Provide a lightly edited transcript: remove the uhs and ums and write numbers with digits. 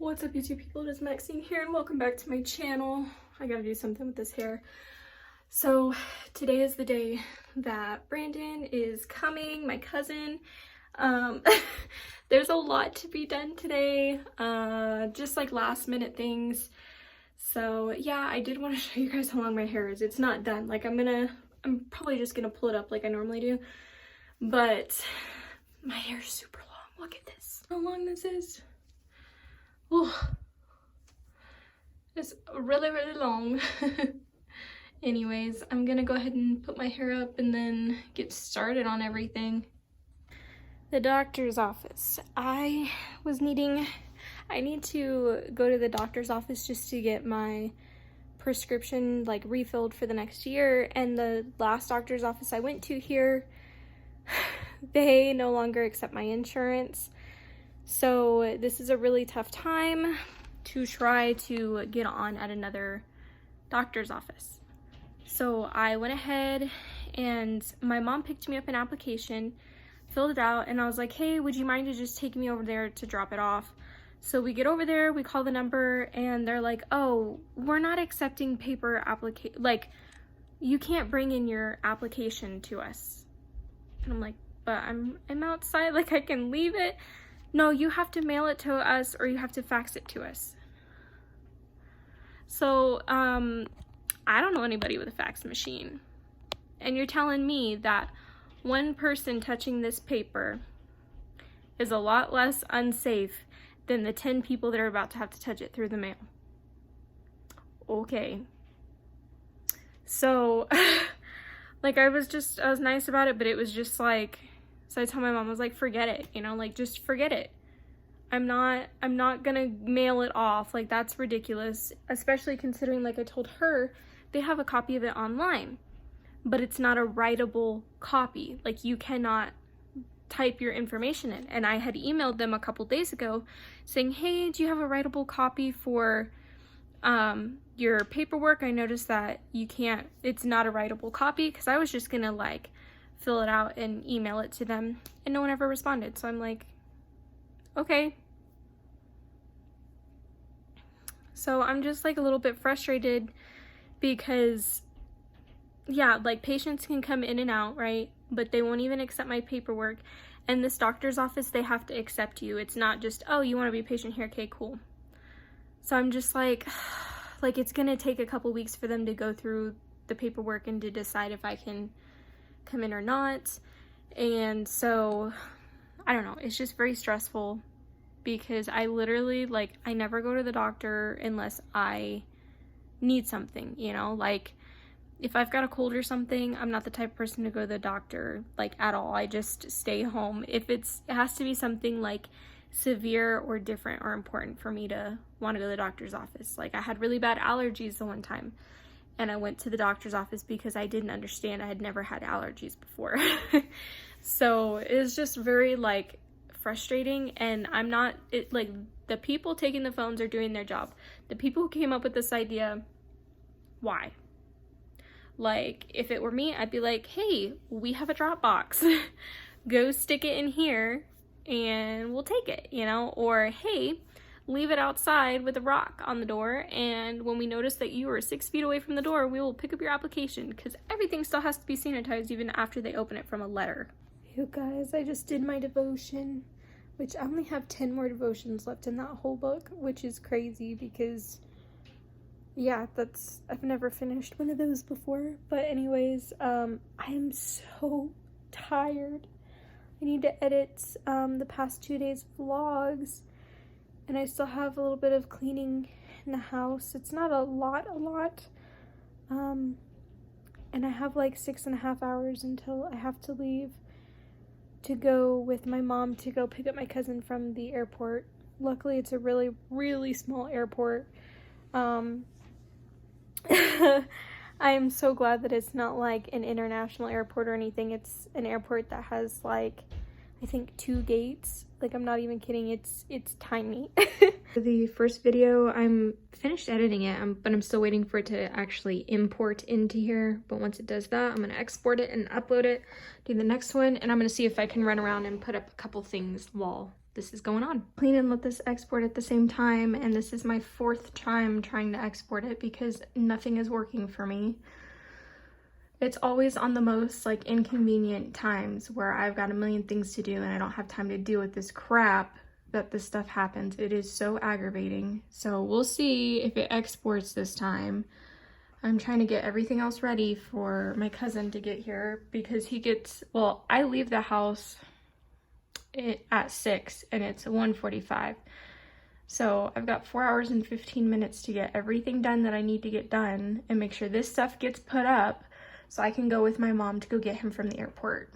What's up, YouTube people? It is Maxine here, and welcome back to my channel. I gotta do something with this hair. So today is the day that Brandon is coming, my cousin. There's a lot to be done today, just like last minute things. So yeah, I did want to show you guys how long my hair is. It's not done. Like I'm probably just gonna pull it up like I normally do, but my hair is super long. Look at this, how long this is. Oh, it's really long. Anyways, I'm gonna go ahead and put my hair up and then get started on everything. The doctor's office. I need to go to the doctor's office just to get my prescription like refilled for the next year, and the last doctor's office I went to here, they no longer accept my insurance. So this is a really tough time to try to get on at another doctor's office. So I went ahead and my mom picked me up an application, filled it out, and I was like, hey, would you mind to just take me over there to drop it off? So we get over there, we call the number, and they're like, oh, we're not accepting paper application, like you can't bring in your application to us. And I'm like, but I'm outside, like I can leave it. No, you have to mail it to us or you have to fax it to us. So, I don't know anybody with a fax machine. And you're telling me that one person touching this paper is a lot less unsafe than the 10 people that are about to have to touch it through the mail. Okay. So, like I was nice about it, but it was just like, so I told my mom, I was like, forget it, you know, like just forget it. I'm not gonna mail it off. Like that's ridiculous, especially considering, like I told her, they have a copy of it online, but it's not a writable copy. Like you cannot type your information in. And I had emailed them a couple days ago saying, hey, do you have a writable copy for your paperwork? I noticed that it's not a writable copy, because I was just gonna like fill it out and email it to them, and no one ever responded. So I'm like, okay. So I'm just like a little bit frustrated because yeah, like patients can come in and out, right? But they won't even accept my paperwork. And this doctor's office, they have to accept you. It's not just, oh, you want to be a patient here? Okay, cool. So I'm just like it's gonna take a couple weeks for them to go through the paperwork and to decide if I can come in or not. And so I don't know, it's just very stressful because I literally, like, I never go to the doctor unless I need something, you know, like if I've got a cold or something, I'm not the type of person to go to the doctor like at all. I just stay home. If it has to be something like severe or different or important for me to want to go to the doctor's office. Like I had really bad allergies the one time, and I went to the doctor's office because I didn't understand. I had never had allergies before. So it was just very like frustrating, and like the people taking the phones are doing their job. The people who came up with this idea, why? Like if it were me, I'd be like, hey, we have a drop box. Go stick it in here and we'll take it, you know? Or hey, leave it outside with a rock on the door, and when we notice that you are 6 feet away from the door, we will pick up your application, because everything still has to be sanitized even after they open it from a letter. You guys, I just did my devotion, which I only have 10 more devotions left in that whole book, which is crazy because yeah, I've never finished one of those before. But anyways, I am so tired. I need to edit the past 2 days vlogs. And I still have a little bit of cleaning in the house. It's not a lot. And I have like 6.5 hours until I have to leave to go with my mom to go pick up my cousin from the airport. Luckily, it's a really, really small airport. I am so glad that it's not like an international airport or anything. It's an airport that has like, I think 2 gates. Like I'm not even kidding, it's tiny. The first video, I'm finished editing it, but I'm still waiting for it to actually import into here. But once it does that, I'm gonna export it and upload it, do the next one, and I'm gonna see if I can run around and put up a couple things while this is going on. Clean and let this export at the same time, and this is my 4th time trying to export it because nothing is working for me. It's always on the most like inconvenient times where I've got a million things to do and I don't have time to deal with this crap that this stuff happens. It is so aggravating. So we'll see if it exports this time. I'm trying to get everything else ready for my cousin to get here because he gets, well, I leave the house at 6 and it's 1:45. So I've got 4 hours and 15 minutes to get everything done that I need to get done and make sure this stuff gets put up so I can go with my mom to go get him from the airport.